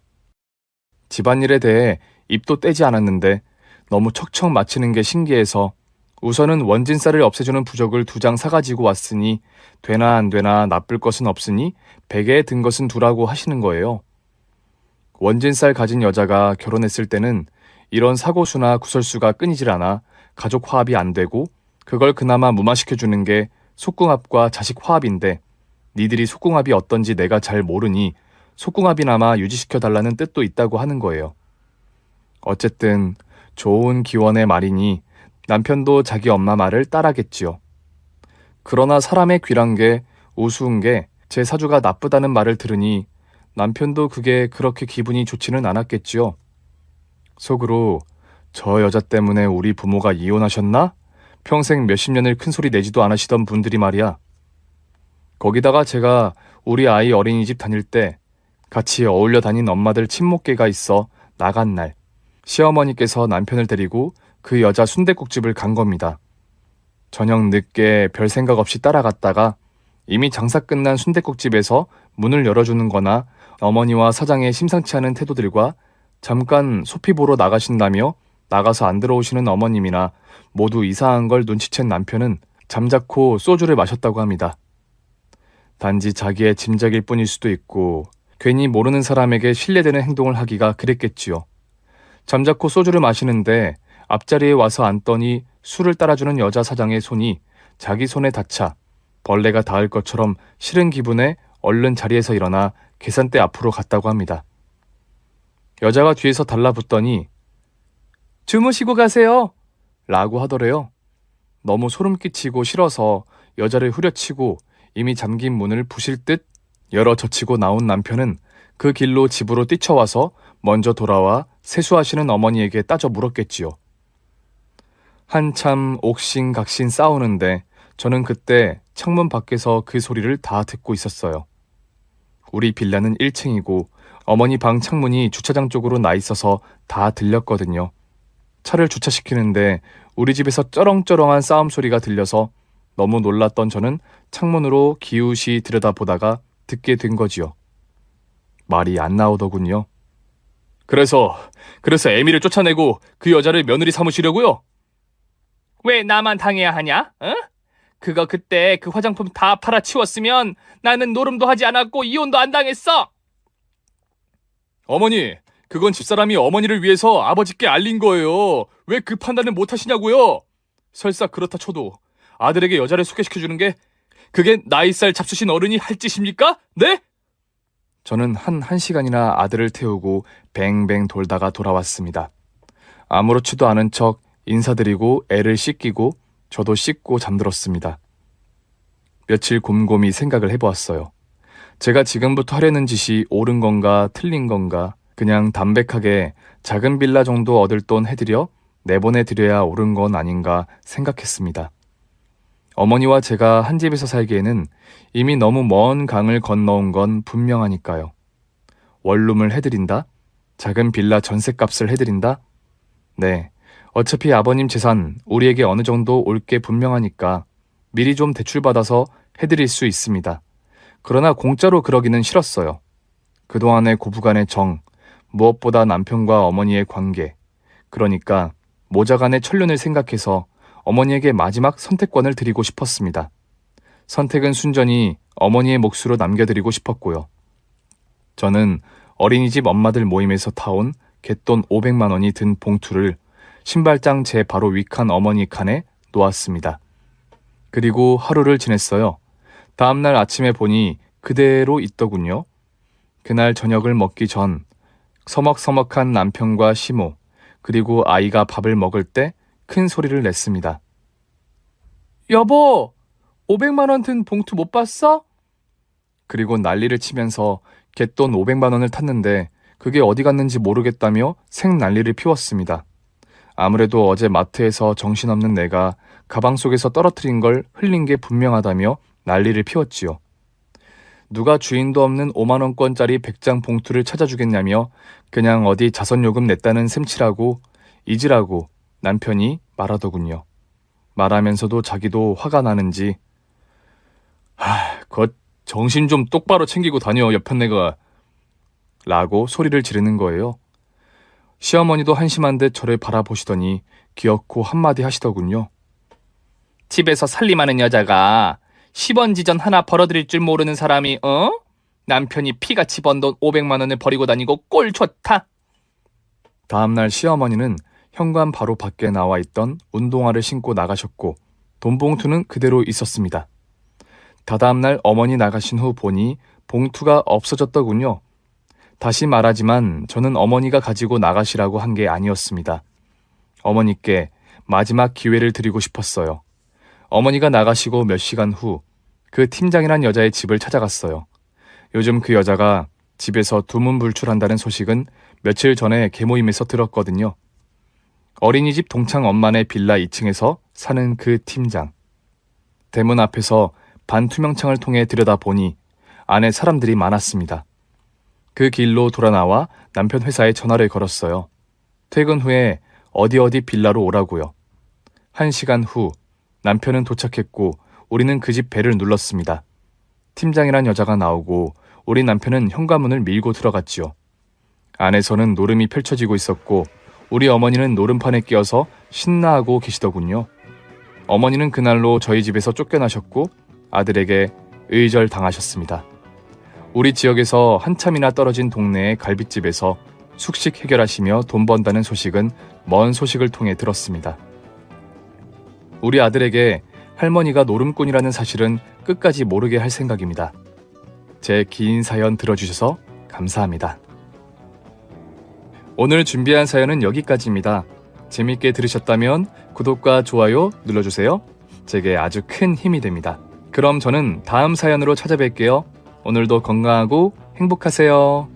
[SPEAKER 1] 집안일에 대해 입도 떼지 않았는데 너무 척척 맞히는 게 신기해서 우선은 원진살을 없애주는 부적을 2장 사가지고 왔으니 되나 안 되나 나쁠 것은 없으니 베개에 든 것은 두라고 하시는 거예요. 원진살 가진 여자가 결혼했을 때는 이런 사고수나 구설수가 끊이질 않아 가족 화합이 안 되고 그걸 그나마 무마시켜주는 게 속궁합과 자식 화합인데 니들이 속궁합이 어떤지 내가 잘 모르니 속궁합이나마 유지시켜달라는 뜻도 있다고 하는 거예요. 어쨌든 좋은 기원의 말이니 남편도 자기 엄마 말을 따라겠지요. 그러나 사람의 귀란 게 우스운 게 제 사주가 나쁘다는 말을 들으니 남편도 그게 그렇게 기분이 좋지는 않았겠지요. 속으로 저 여자 때문에 우리 부모가 이혼하셨나? 평생 몇십 년을 큰소리 내지도 않으시던 분들이 말이야. 거기다가 제가 우리 아이 어린이집 다닐 때 같이 어울려 다닌 엄마들 친목계가 있어 나간 날 시어머니께서 남편을 데리고 그 여자 순댓국집을 간 겁니다. 저녁 늦게 별 생각 없이 따라갔다가 이미 장사 끝난 순댓국집에서 문을 열어주는 거나 어머니와 사장의 심상치 않은 태도들과 잠깐 소피 보러 나가신다며 나가서 안 들어오시는 어머님이나 모두 이상한 걸 눈치챈 남편은 잠자코 소주를 마셨다고 합니다. 단지 자기의 짐작일 뿐일 수도 있고 괜히 모르는 사람에게 신뢰되는 행동을 하기가 그랬겠지요. 잠자코 소주를 마시는데 앞자리에 와서 앉더니 술을 따라주는 여자 사장의 손이 자기 손에 닿자 벌레가 닿을 것처럼 싫은 기분에 얼른 자리에서 일어나 계산대 앞으로 갔다고 합니다. 여자가 뒤에서 달라붙더니 주무시고 가세요 라고 하더래요. 너무 소름 끼치고 싫어서 여자를 후려치고 이미 잠긴 문을 부실 듯 열어 젖히고 나온 남편은 그 길로 집으로 뛰쳐와서 먼저 돌아와 세수하시는 어머니에게 따져 물었겠지요. 한참 옥신각신 싸우는데 저는 그때 창문 밖에서 그 소리를 다 듣고 있었어요. 우리 빌라는 1층이고 어머니 방 창문이 주차장 쪽으로 나 있어서 다 들렸거든요. 차를 주차시키는데 우리 집에서 쩌렁쩌렁한 싸움 소리가 들려서 너무 놀랐던 저는 창문으로 기우시 들여다보다가 듣게 된 거지요. 말이 안 나오더군요. 그래서 애미를 쫓아내고 그 여자를 며느리 삼으시려고요?
[SPEAKER 2] 왜 나만 당해야 하냐? 어? 그거 그때 그 화장품 다 팔아치웠으면 나는 노름도 하지 않았고 이혼도 안 당했어.
[SPEAKER 1] 어머니, 그건 집사람이 어머니를 위해서 아버지께 알린 거예요. 왜 그 판단을 못 하시냐고요? 설사 그렇다 쳐도 아들에게 여자를 소개시켜주는 게 그게 나이 살 잡수신 어른이 할 짓입니까? 네? 저는 한 시간이나 아들을 태우고 뱅뱅 돌다가 돌아왔습니다. 아무렇지도 않은 척 인사드리고 애를 씻기고 저도 씻고 잠들었습니다. 며칠 곰곰이 생각을 해보았어요. 제가 지금부터 하려는 짓이 옳은 건가 틀린 건가, 그냥 담백하게 작은 빌라 정도 얻을 돈 해드려 내보내드려야 옳은 건 아닌가 생각했습니다. 어머니와 제가 한 집에서 살기에는 이미 너무 먼 강을 건너온 건 분명하니까요. 원룸을 해드린다? 작은 빌라 전셋값을 해드린다? 네, 어차피 아버님 재산 우리에게 어느 정도 올 게 분명하니까 미리 좀 대출받아서 해드릴 수 있습니다. 그러나 공짜로 그러기는 싫었어요. 그동안의 고부간의 정, 무엇보다 남편과 어머니의 관계, 그러니까 모자간의 천륜을 생각해서 어머니에게 마지막 선택권을 드리고 싶었습니다. 선택은 순전히 어머니의 몫으로 남겨드리고 싶었고요. 저는 어린이집 엄마들 모임에서 타온 갯돈 500만 원이 든 봉투를 신발장 제 바로 위칸 어머니 칸에 놓았습니다. 그리고 하루를 지냈어요. 다음날 아침에 보니 그대로 있더군요. 그날 저녁을 먹기 전 서먹서먹한 남편과 시모, 그리고 아이가 밥을 먹을 때 큰 소리를 냈습니다. 여보, 500만 원 든 봉투 못 봤어? 그리고 난리를 치면서 갯돈 500만 원을 탔는데 그게 어디 갔는지 모르겠다며 생난리를 피웠습니다. 아무래도 어제 마트에서 정신없는 내가 가방 속에서 떨어뜨린 걸 흘린 게 분명하다며 난리를 피웠지요. 누가 주인도 없는 5만 원권짜리 100장 봉투를 찾아주겠냐며 그냥 어디 자선요금 냈다는 셈치라고 잊으라고 남편이 말하더군요. 말하면서도 자기도 화가 나는지 그 정신 좀 똑바로 챙기고 다녀 옆편네가 라고 소리를 지르는 거예요. 시어머니도 한심한 듯 저를 바라보시더니 귀엽고 한마디 하시더군요.
[SPEAKER 2] 집에서 살림하는 여자가 10원 지전 하나 벌어들일 줄 모르는 사람이 남편이 피같이 번 돈 500만 원을 버리고 다니고 꼴 좋다.
[SPEAKER 1] 다음날 시어머니는 현관 바로 밖에 나와 있던 운동화를 신고 나가셨고 돈봉투는 그대로 있었습니다. 다다음날 어머니 나가신 후 보니 봉투가 없어졌더군요. 다시 말하지만 저는 어머니가 가지고 나가시라고 한 게 아니었습니다. 어머니께 마지막 기회를 드리고 싶었어요. 어머니가 나가시고 몇 시간 후 그 팀장이란 여자의 집을 찾아갔어요. 요즘 그 여자가 집에서 두문불출한다는 소식은 며칠 전에 계모임에서 들었거든요. 어린이집 동창 엄마네 빌라 2층에서 사는 그 팀장. 대문 앞에서 반투명 창을 통해 들여다보니 안에 사람들이 많았습니다. 그 길로 돌아 나와 남편 회사에 전화를 걸었어요. 퇴근 후에 어디 빌라로 오라고요. 1시간 후 남편은 도착했고 우리는 그 집 벨을 눌렀습니다. 팀장이란 여자가 나오고 우리 남편은 현관문을 밀고 들어갔지요. 안에서는 노름이 펼쳐지고 있었고 우리 어머니는 노름판에 끼어서 신나하고 계시더군요. 어머니는 그날로 저희 집에서 쫓겨나셨고 아들에게 의절당하셨습니다. 우리 지역에서 한참이나 떨어진 동네의 갈빗집에서 숙식 해결하시며 돈 번다는 소식은 먼 소식을 통해 들었습니다. 우리 아들에게 할머니가 노름꾼이라는 사실은 끝까지 모르게 할 생각입니다. 제 긴 사연 들어주셔서 감사합니다. 오늘 준비한 사연은 여기까지입니다. 재밌게 들으셨다면 구독과 좋아요 눌러주세요. 제게 아주 큰 힘이 됩니다. 그럼 저는 다음 사연으로 찾아뵐게요. 오늘도 건강하고 행복하세요.